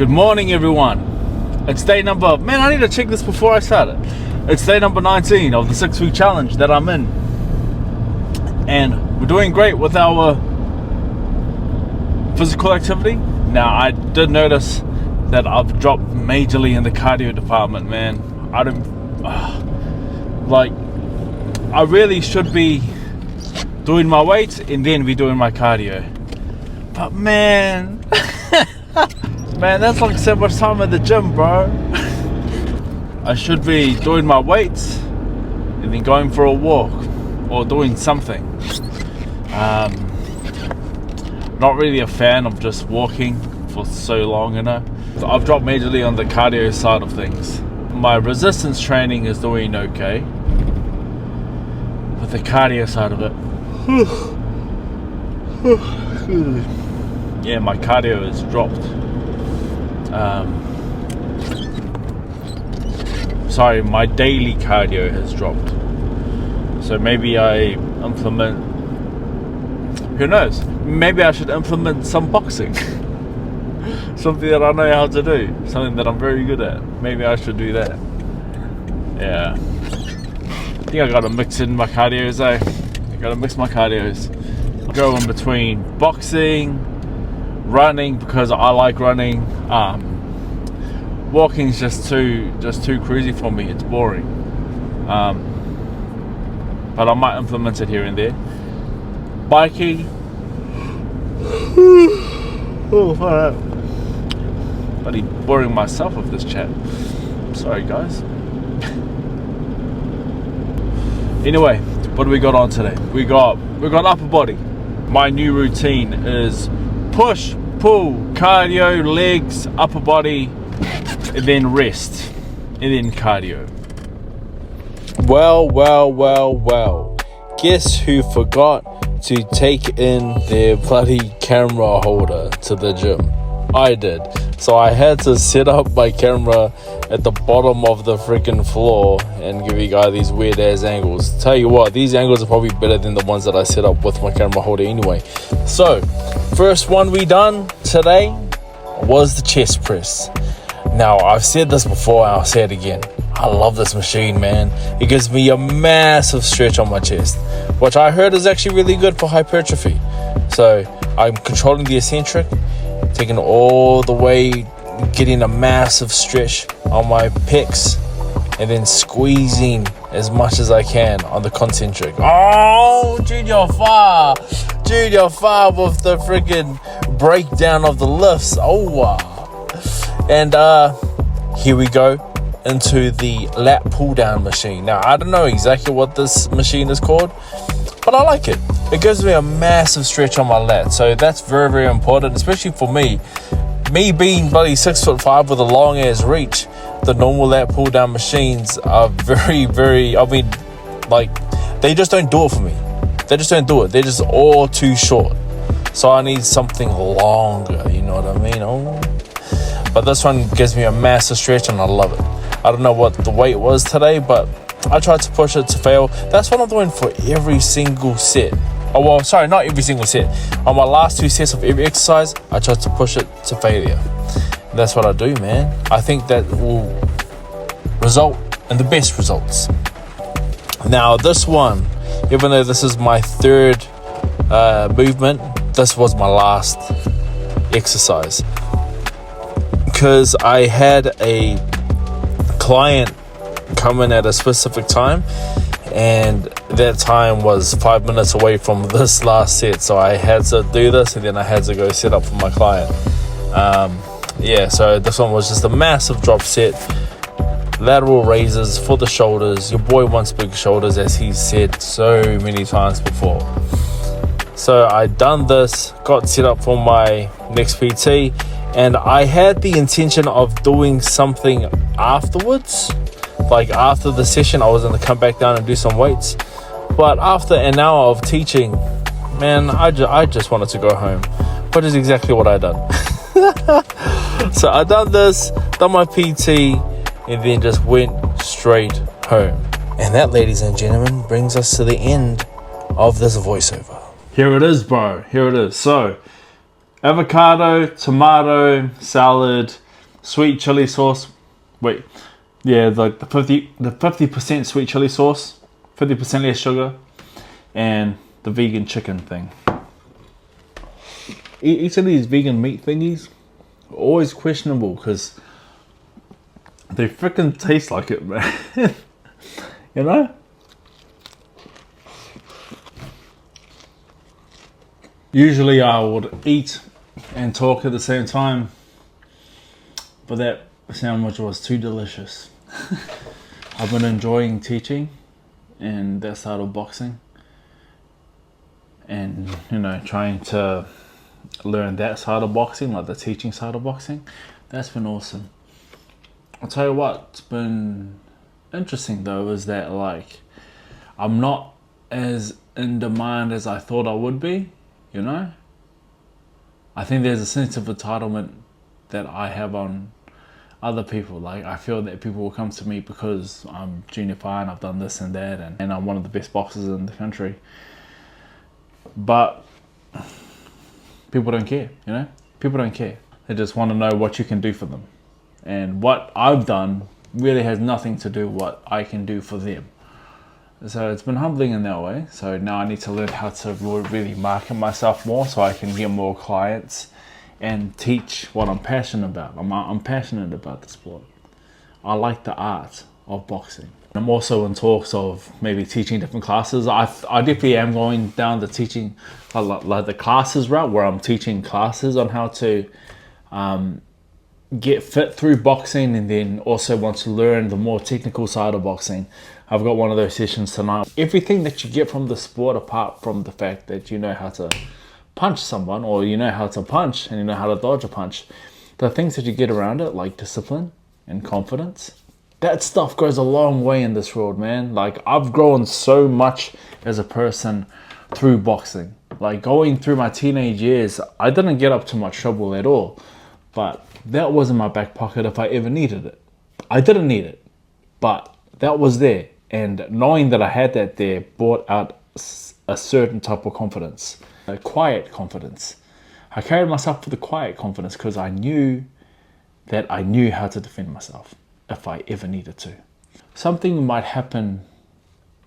Good morning, everyone. It's day number, man, I need to check this before I start it. It's day number 19 of the 6-week challenge that I'm in. And we're doing great with our physical activity. Now, I did notice that I've dropped majorly in the cardio department, man. I really should be doing my weights and then be doing my cardio. But man, man, that's like so much time at the gym, bro. I should be doing my weights and then going for a walk or doing something. Not really a fan of just walking for so long, you know. So I've dropped majorly on the cardio side of things. My resistance training is doing okay, but the cardio side of it, yeah, my cardio has dropped. Sorry, my daily cardio has dropped. So maybe I implement, who knows, maybe I should implement some boxing. Something that I know how to do, something that I'm very good at. Maybe I should do that. Yeah, I think I gotta mix in my cardios, I gotta mix my cardios. Go in between boxing, running, because I like running. Walking's just too cruisy for me. It's boring. But I might implement it here and there. Biking. Oh, fuck. Bloody boring myself with this chat. Sorry, guys. Anyway, what do we got on today? We got upper body. My new routine is push, pull, cardio, legs, upper body, and then rest, and then cardio. Well. Guess who forgot to take in their bloody camera holder to the gym? I did. So I had to set up my camera at the bottom of the freaking floor and give you guys these weird ass angles. Tell you what, these angles are probably better than the ones that I set up with my camera holder anyway. So, first one we done today was the chest press. Now, I've said this before and I'll say it again. I love this machine, man. It gives me a massive stretch on my chest, which I heard is actually really good for hypertrophy. So, I'm controlling the eccentric, taking it all the way, getting a massive stretch on my pecs, and then squeezing as much as I can on the concentric. Oh, Junior Far with the freaking breakdown of the lifts. Oh, wow. And here we go into the lat pull down machine. Now, I don't know exactly what this machine is called, but I like it. It gives me a massive stretch on my lat, so that's very, very important, especially for me. Me being bloody 6'5" with a long ass reach, the normal lat pull down machines are very, very, they just don't do it for me. They just don't do it. They're just all too short. So I need something longer, you know what I mean? Oh. But this one gives me a massive stretch and I love it. I don't know what the weight was today, but I tried to push it to fail. That's what I'm doing for every single set. Oh, well, sorry, not every single set. On my last 2 sets of every exercise, I tried to push it to failure. And that's what I do, man. I think that will result in the best results. Now, this one, even though this is my third movement, this was my last exercise. Because I had a client come in at a specific time, and that time was 5 minutes away from this last set, so I had to do this and then I had to go set up for my client. So this one was just a massive drop set, lateral raises for the shoulders. Your boy wants big shoulders, as he said so many times before. So I done this, got set up for my next PT, and I had the intention of doing something afterwards. Like after the session, I was going to come back down and do some weights. But after an hour of teaching, man, I just wanted to go home, which is exactly what I done. So I done this, done my PT, and then just went straight home. And that, ladies and gentlemen, brings us to the end of this voiceover. Here it is, bro. Here it is. So, avocado, tomato, salad, sweet chili sauce. Wait, yeah, like the 50% sweet chili sauce, 50% less sugar, and the vegan chicken thing. Each of these vegan meat thingies are always questionable because they freaking taste like it, man. You know? Usually I would eat and talk at the same time, but that sandwich was too delicious. I've been enjoying teaching and that side of boxing, and trying to learn that side of boxing, like the teaching side of boxing. That's been awesome. I'll tell you what's been interesting though is that like I'm not as in demand as I thought I would be. I think there's a sense of entitlement that I have on other people. Like I feel that people will come to me because I'm junior fire and I've done this and that, and I'm one of the best boxers in the country. But people don't care, People don't care. They just want to know what you can do for them. And what I've done really has nothing to do with what I can do for them. So it's been humbling in that way. So now I need to learn how to really market myself more so I can get more clients and teach what I'm passionate about. I'm passionate about the sport. I like the art of boxing. I'm also in talks of maybe teaching different classes. I definitely am going down the teaching, like the classes route, where I'm teaching classes on how to get fit through boxing, and then also want to learn the more technical side of boxing. I've got one of those sessions tonight. Everything that you get from the sport, apart from the fact that you know how to punch someone, or you know how to punch and you know how to dodge a punch, the things that you get around it, like discipline and confidence, that stuff goes a long way in this world, man. Like I've grown so much as a person through boxing. Like going through my teenage years, I didn't get up to much trouble at all, but that was in my back pocket if I ever needed it. I didn't need it, but that was there. And knowing that I had that there brought out a certain type of confidence, a quiet confidence. I carried myself with a quiet confidence because I knew that I knew how to defend myself if I ever needed to. Something might happen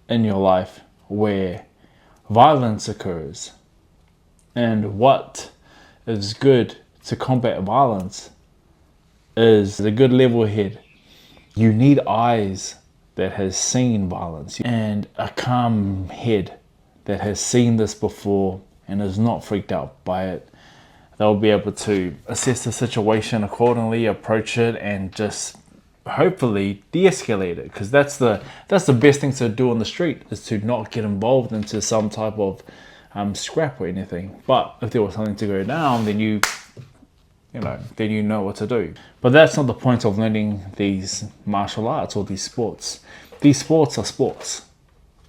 in your life where violence occurs, and what is good to combat violence is a good level head. You need eyes that has seen violence and a calm head that has seen this before and is not freaked out by it. They'll be able to assess the situation accordingly, approach it, and just hopefully de-escalate it, because that's the best thing to do on the street, is to not get involved into some type of scrap or anything. But if there was something to go down, then you know what to do. But that's not the point of learning these martial arts or these sports. These sports are sports.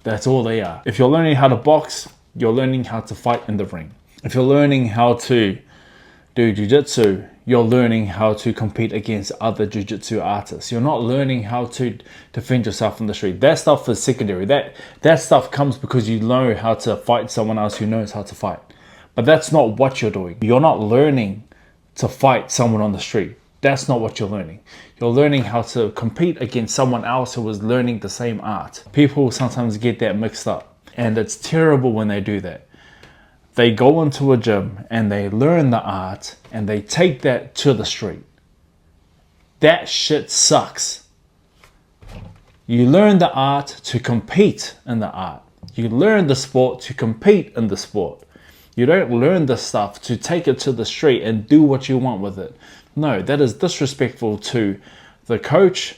That's all they are. If you're learning how to box, you're learning how to fight in the ring. If you're learning how to do jiu-jitsu, you're learning how to compete against other jiu-jitsu artists. You're not learning how to defend yourself in the street. That stuff is secondary. That stuff comes because you know how to fight someone else who knows how to fight. But that's not what you're doing. You're not learning to fight someone on the street. That's not what you're learning. You're learning how to compete against someone else who is learning the same art. People sometimes get that mixed up, and it's terrible when they do that. They go into a gym and they learn the art and they take that to the street. That shit sucks. You learn the art to compete in the art. You learn the sport to compete in the sport. You don't learn this stuff to take it to the street and do what you want with it. No, that is disrespectful to the coach,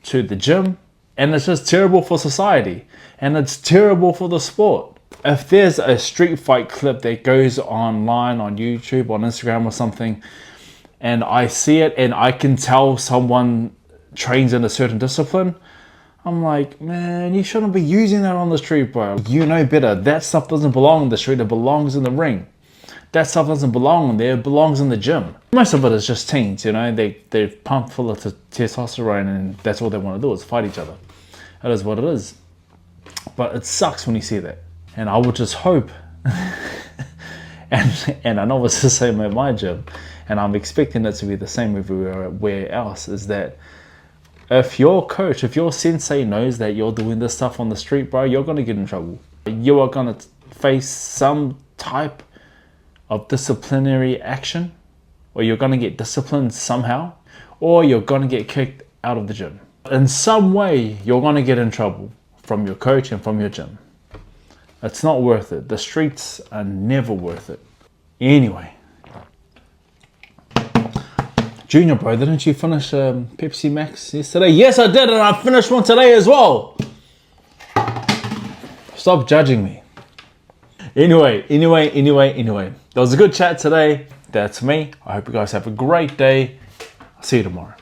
to the gym, and it's just terrible for society. And it's terrible for the sport. If there's a street fight clip that goes online on YouTube, on Instagram or something, and I see it and I can tell someone trains in a certain discipline, I'm like, man, you shouldn't be using that on the street, bro. You know better. That stuff doesn't belong in the street. It belongs in the ring. That stuff doesn't belong in there. It belongs in the gym. Most of it is just teens, They're pumped full of testosterone, and that's all they want to do is fight each other. That is what it is. But it sucks when you see that. And I would just hope, and I know it's the same at my gym, and I'm expecting it to be the same everywhere else, is that if your coach, if your sensei knows that you're doing this stuff on the street, bro, you're going to get in trouble. You are going to face some type of disciplinary action, or you're going to get disciplined somehow, or you're going to get kicked out of the gym. In some way, you're going to get in trouble from your coach and from your gym. It's not worth it. The streets are never worth it. Anyway. Junior, bro, didn't you finish Pepsi Max yesterday? Yes, I did, and I finished one today as well. Stop judging me. Anyway. It was a good chat today. That's me. I hope you guys have a great day. I'll see you tomorrow.